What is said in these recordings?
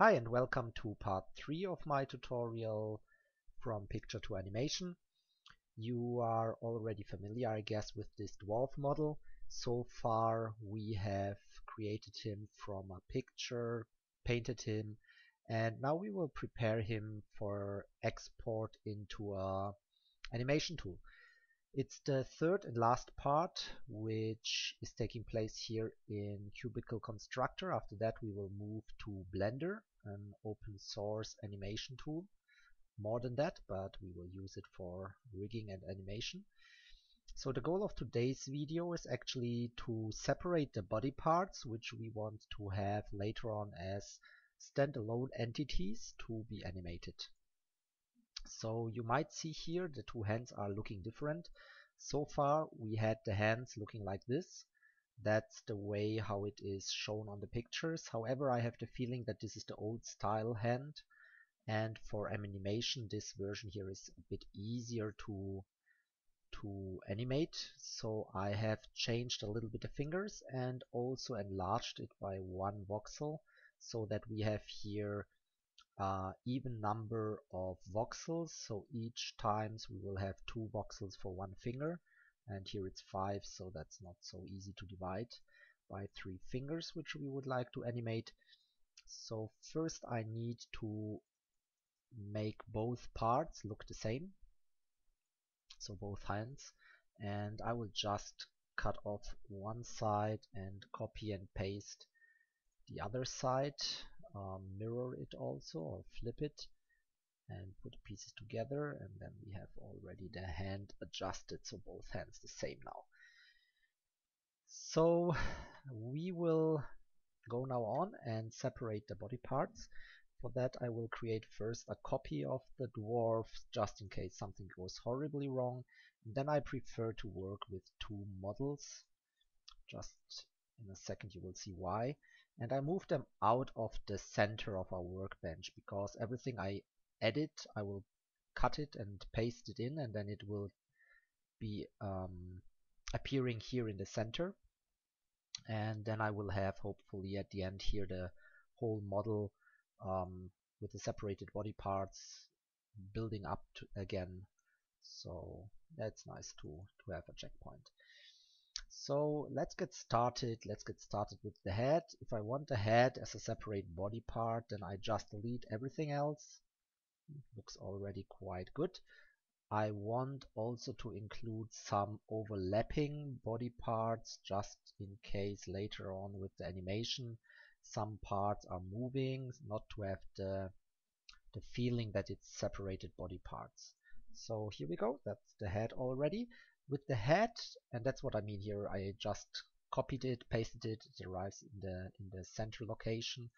Hi and welcome to part 3 of my tutorial from picture to animation. You are already familiar, I guess, with this dwarf model. So far we have created him from a picture, painted him, and now we will prepare him for export into a animation tool. It's the third and last part, which is taking place here in Cubicle Constructor. After that we will move to Blender, an open source animation tool. More than that, but we will use it for rigging and animation. So the goal of today's video is actually to separate the body parts, which we want to have later on as standalone entities to be animated. So you might see here the two hands are looking different. So far we had the hands looking like this. That's the way how it is shown on the pictures. However, I have the feeling that this is the old style hand, and for animation this version here is a bit easier to animate. So I have changed a little bit the fingers and also enlarged it by 1 voxel, so that we have here even number of voxels. So each times we will have 2 voxels for 1 finger, and here it's 5, so that's not so easy to divide by 3 fingers, which we would like to animate. So first I need to make both parts look the same, so both hands, and I will just cut off one side and copy and paste the other side, mirror it also or flip it and put the pieces together, and then we have already the hand adjusted, so both hands the same now. So we will go now on and separate the body parts. For that I will create first a copy of the dwarf, just in case something goes horribly wrong. And then I prefer to work with 2 models. Just in a second you will see why. And I move them out of the center of our workbench, because everything I edit I will cut it and paste it in, and then it will be appearing here in the center. And then I will have hopefully at the end here the whole model with the separated body parts building up again. So that's nice to have a checkpoint. So let's get started. Let's get started with the head. If I want the head as a separate body part, then I just delete everything else. Looks already quite good. I want also to include some overlapping body parts, just in case later on with the animation some parts are moving, not to have the feeling that it's separated body parts. So here we go, that's the head already. With the head, and that's what I mean here, I just copied it, pasted it, it arrives in the center location.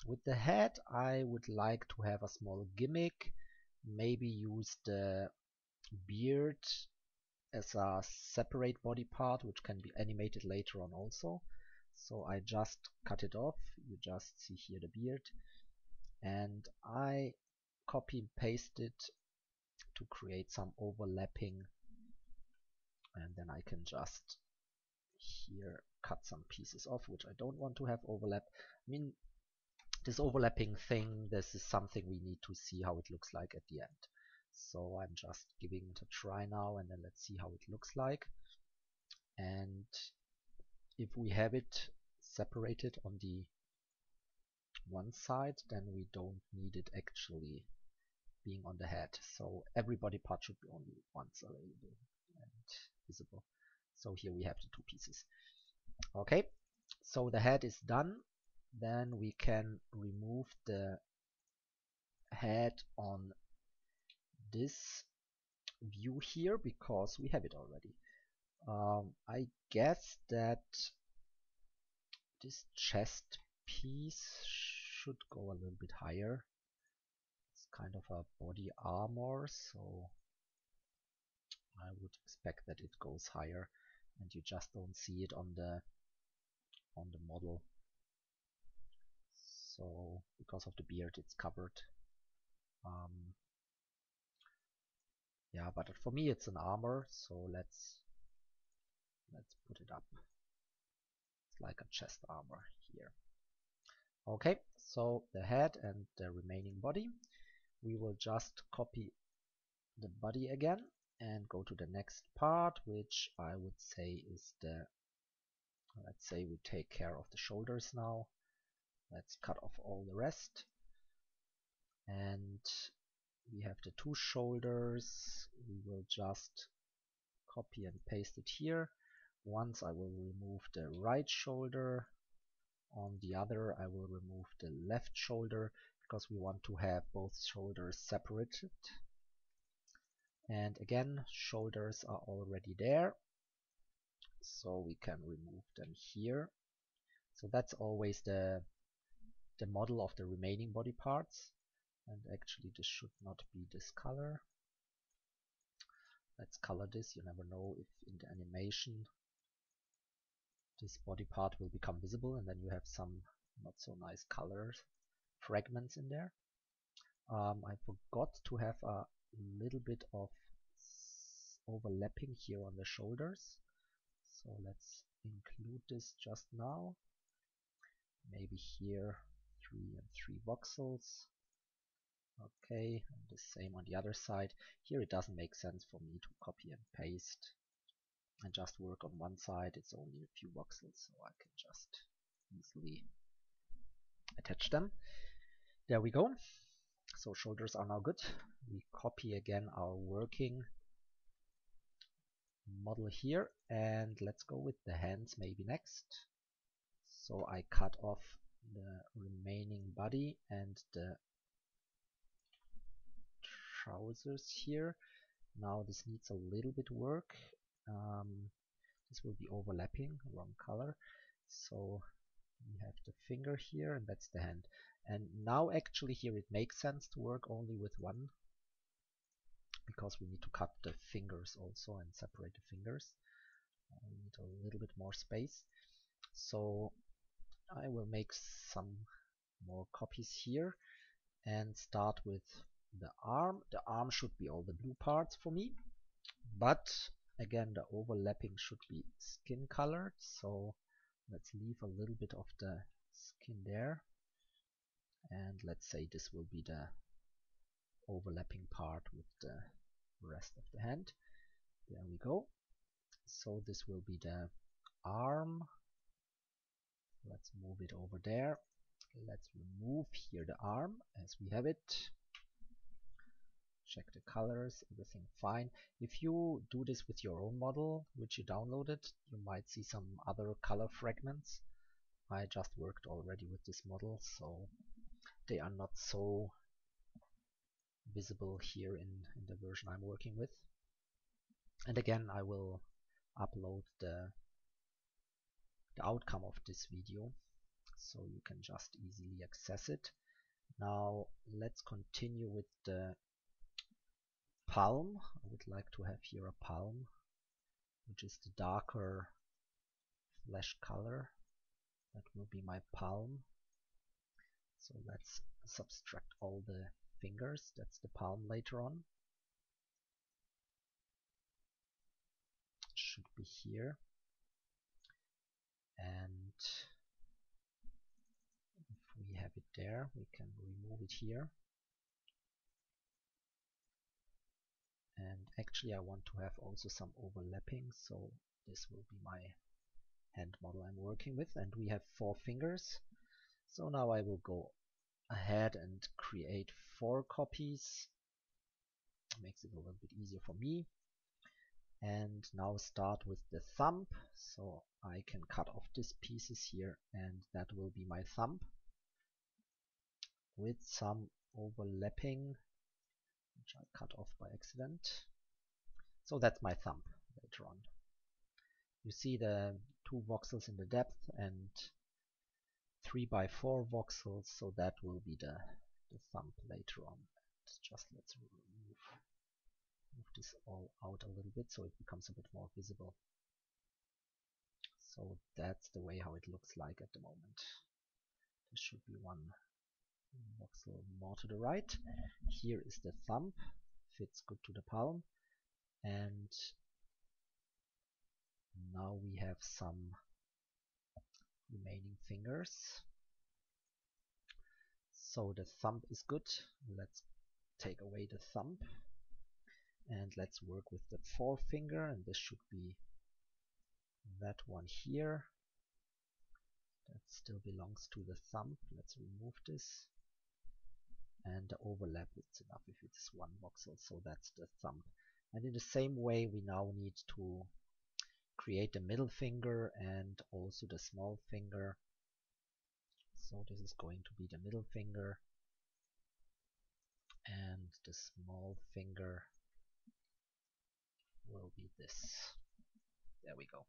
With the head I would like to have a small gimmick, maybe use the beard as a separate body part which can be animated later on also. So I just cut it off, you just see here the beard, and I copy and paste it to create some overlapping, and then I can just here cut some pieces off which I don't want to have overlap. I mean, this overlapping thing, this is something we need to see how it looks like at the end. So I'm just giving it a try now, and then let's see how it looks like. And if we have it separated on the one side, then we don't need it actually being on the head. So every body part should be only once available and visible. So here we have the 2 pieces. Okay, so the head is done. Then we can remove the head on this view here because we have it already. I guess that this chest piece should go a little bit higher. It's kind of a body armor, so I would expect that it goes higher, and you just don't see it on the model. So because of the beard it's covered. Yeah, but for me it's an armor, so let's put it up. It's like a chest armor here. Okay, So the head and the remaining body. We will just copy the body again and go to the next part, which I would say is the, let's say we take care of the shoulders now. Let's cut off all the rest. And we have the two shoulders. We will just copy and paste it here. Once I will remove the right shoulder. On the other I will remove the left shoulder because we want to have both shoulders separated. And again, shoulders are already there, so we can remove them here. So that's always the model of the remaining body parts. And actually this should not be this color. Let's color this. You never know if in the animation this body part will become visible and then you have some not so nice color fragments in there. I forgot to have a little bit of overlapping here on the shoulders. So let's include this just now. Maybe here 3 and 3 voxels. Okay, and the same on the other side. Here it doesn't make sense for me to copy and paste and just work on one side. It's only a few voxels, so I can just easily attach them. There we go. So shoulders are now good. We copy again our working model here, and let's go with the hands maybe next. So I cut off the remaining body and the trousers here. Now this needs a little bit work. This will be overlapping, wrong color. So we have the finger here, and that's the hand. And now actually here it makes sense to work only with one, because we need to cut the fingers also and separate the fingers. We need a little bit more space. So I will make some more copies here and start with the arm. The arm should be all the blue parts for me, but again the overlapping should be skin colored, so let's leave a little bit of the skin there, and let's say this will be the overlapping part with the rest of the hand. There we go. So this will be the arm. Let's move it over there. Let's remove here the arm as we have it. Check the colors, everything fine. If you do this with your own model, which you downloaded, you might see some other color fragments. I just worked already with this model, so they are not so visible here in the version I'm working with. And again, I will upload the outcome of this video, so you can just easily access it. Now let's continue with the palm. I would like to have here a palm, which is the darker flesh color. That will be my palm. So let's subtract all the fingers. That's the palm later on. Should be here. And if we have it there, we can remove it here. And actually I want to have also some overlapping, so this will be my hand model I'm working with, and we have 4 fingers. So now I will go ahead and create 4 copies. Makes it a little bit easier for me. And now start with the thumb. So I can cut off these pieces here, and that will be my thumb with some overlapping, which I cut off by accident. So that's my thumb later on. You see the 2 voxels in the depth and 3 by 4 voxels, so that will be the thumb later on. Just let's move this all out a little bit so it becomes a bit more visible. So that's the way how it looks like at the moment. There should be 1 voxel more to the right. Here is the thumb, fits good to the palm, and now we have some remaining fingers. So the thumb is good. Let's take away the thumb and let's work with the forefinger, and this should be that one here. That still belongs to the thumb. Let's remove this. And the overlap is enough if it is one voxel, so that's the thumb. And in the same way, we now need to create the middle finger and also the small finger. So this is going to be the middle finger, and the small finger will be this. There we go.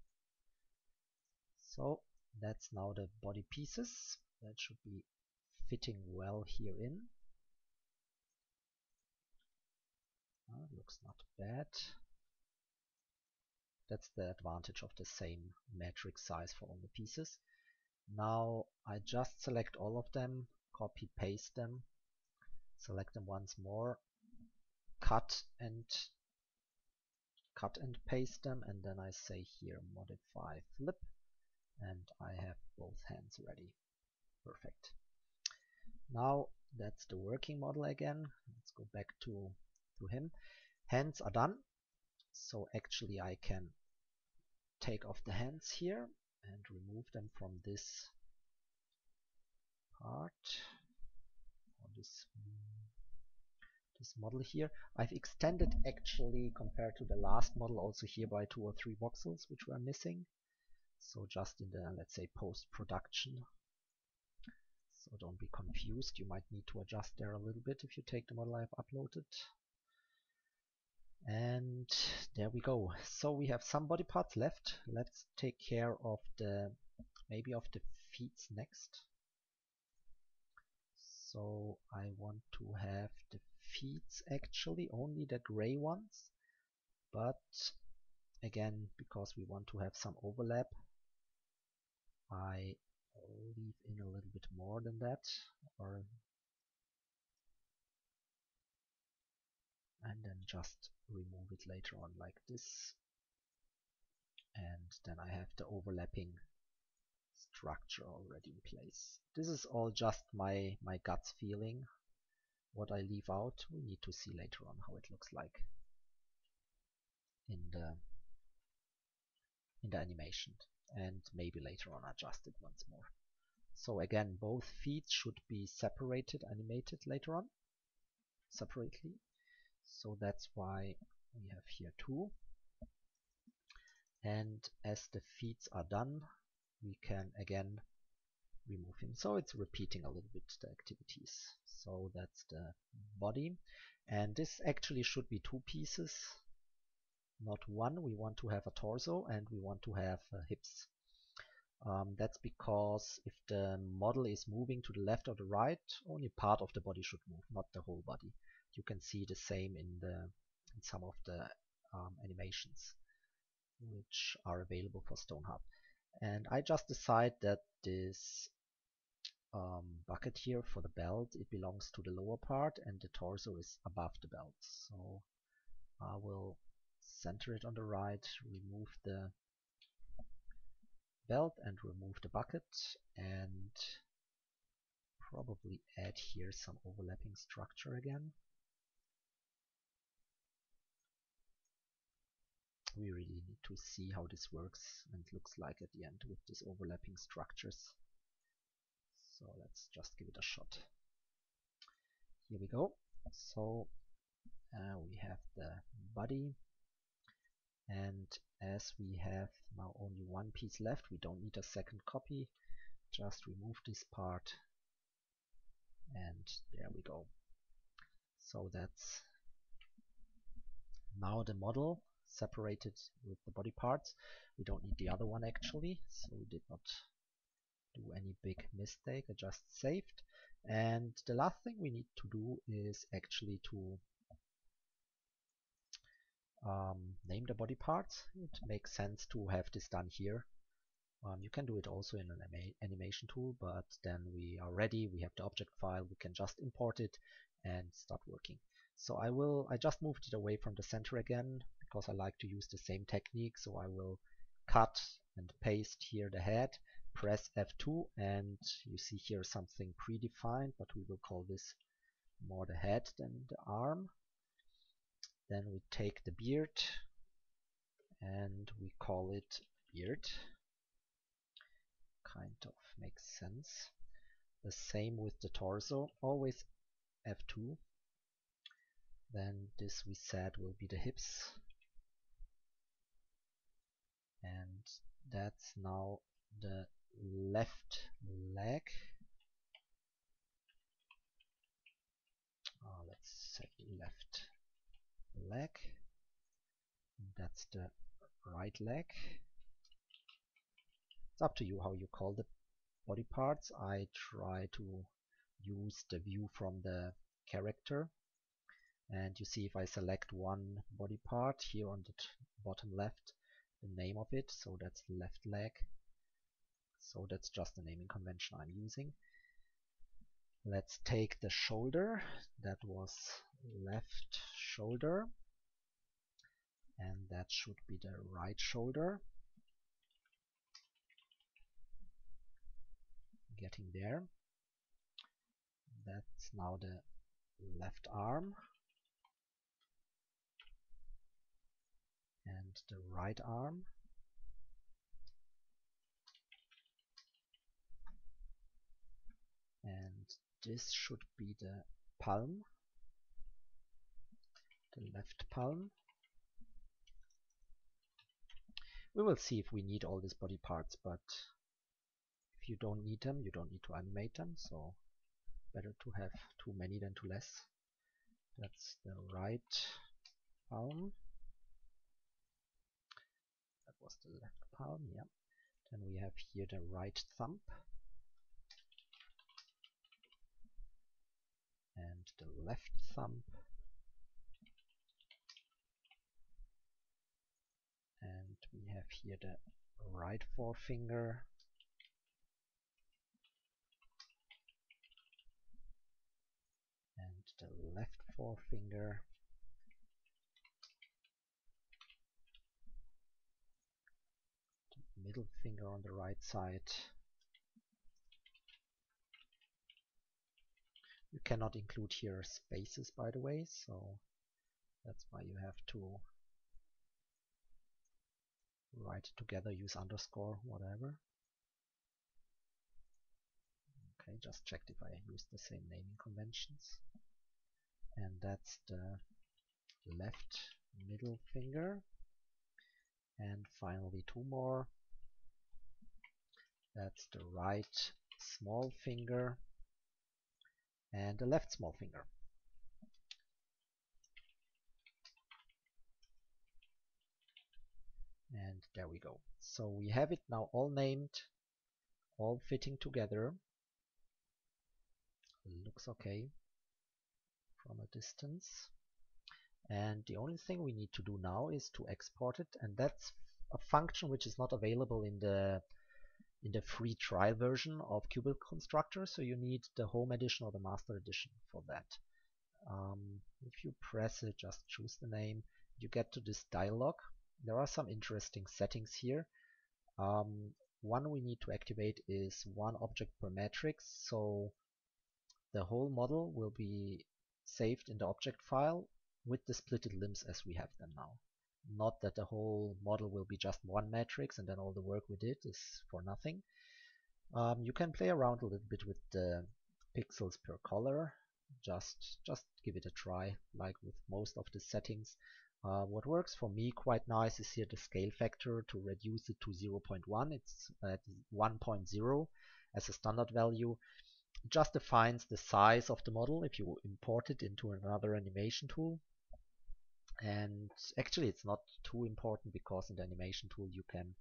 So that's now the body pieces. That should be fitting well here in. Looks not bad. That's the advantage of the same metric size for all the pieces. Now I just select all of them, copy paste them, select them once more, cut and paste them, and then I say here modify flip, and I have both hands ready. Perfect. Now that's the working model again. Let's go back to him. Hands are done. So actually I can take off the hands here and remove them from this part, or this model here. I've extended actually compared to the last model also here by 2 or 3 voxels which were missing. So just in the, let's say, post-production. So don't be confused, you might need to adjust there a little bit if you take the model I've uploaded. And there we go. So we have some body parts left. Let's take care of maybe of the feet next. So I want to have the feet actually only the gray ones, but again, because we want to have some overlap, I leave in a little bit more than that, and then just remove it later on like this, and then I have the overlapping structure already in place. This is all just my gut feeling. What I leave out, we need to see later on how it looks like in the animation, and maybe later on adjust it once more. So again, both feet should be separated, animated later on, separately. So that's why we have here 2. And as the feet are done, we can again remove him. So it's repeating a little bit the activities. So that's the body. And this actually should be 2 pieces, not 1. We want to have a torso and we want to have hips. That's because if the model is moving to the left or the right, only part of the body should move, not the whole body. You can see the same in some of the animations which are available for StoneHub. And I just decide that this bucket here for the belt, it belongs to the lower part and the torso is above the belt. So I will center it on the right, remove the belt and remove the bucket, and probably add here some overlapping structure again. We really need to see how this works and looks like at the end with these overlapping structures. So let's just give it a shot. Here we go. So we have the body, and as we have now only 1 piece left, we don't need a second copy. Just remove this part, and there we go. So that's now the model separated with the body parts. We don't need the other one actually, so we did not do any big mistake. I just saved. And the last thing we need to do is actually to name the body parts. It makes sense to have this done here. You can do it also in an animation tool, but then we are ready. We have the object file. We can just import it and start working. So I just moved it away from the center again because I like to use the same technique. So I will cut and paste here the head, press F2 and you see here something predefined, but we will call this more the head than the arm. Then we take the beard and we call it beard. Kind of makes sense. The same with the torso, always F2. Then this we said will be the hips. And that's now the left leg. Let's say left leg. That's the right leg. It's up to you how you call the body parts. I try to use the view from the character. And you see if I select one body part here on the bottom left, the name of it, so that's left leg. So that's just the naming convention I'm using. Let's take the shoulder. That was left shoulder. And that should be the right shoulder. Getting there. That's now the left arm. And the right arm. And this should be the palm, the left palm. We will see if we need all these body parts, but if you don't need them, you don't need to animate them, so better to have too many than too less. That's the right palm. That was the left palm, yeah. Then we have here the right thumb. And the left thumb. And we have here the right forefinger. And the left forefinger. The middle finger on the right side. You cannot include here spaces, by the way, so that's why you have to write it together, use underscore, whatever. Okay, just checked if I use the same naming conventions. And that's the left middle finger. And finally two more. That's the right small finger and the left small finger. And there we go. So we have it now all named, all fitting together. Looks okay from a distance. And the only thing we need to do now is to export it, and that's a function which is not available in the free trial version of Cubic Constructor, so you need the home edition or the master edition for that. If you press it, just choose the name, you get to this dialog. There are some interesting settings here. One we need to activate is one object per matrix, so the whole model will be saved in the object file with the splitted limbs as we have them now. Not that the whole model will be just one matrix and then all the work we did is for nothing. You can play around a little bit with the pixels per color. Just give it a try, like with most of the settings. What works for me quite nice is here the scale factor to reduce it to 0.1. It's at 1.0 as a standard value. It just defines the size of the model if you import it into another animation tool. And actually it's not too important because in the animation tool you can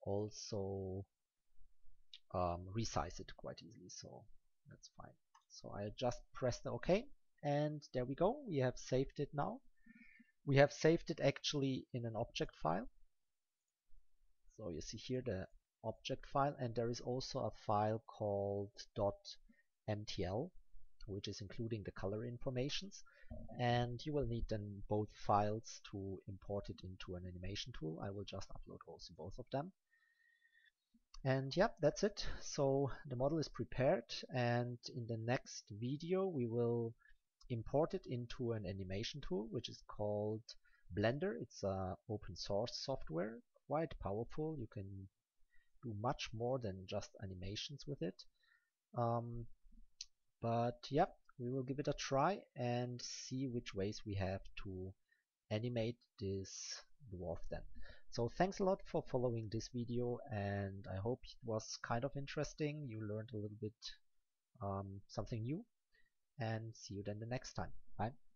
also resize it quite easily, so that's fine. So I just press the OK, and there we go. We have saved it now. We have saved it actually in an object file. So you see here the object file, and there is also a file called .mtl, which is including the color informations. And you will need then both files to import it into an animation tool. I will just upload also both of them. And yep, that's it. So the model is prepared, and in the next video we will import it into an animation tool which is called Blender. It's a open source software, quite powerful. You can do much more than just animations with it. But yeah, we will give it a try and see which ways we have to animate this dwarf then. So thanks a lot for following this video, and I hope it was kind of interesting. You learned a little bit something new, and see you then the next time. Bye.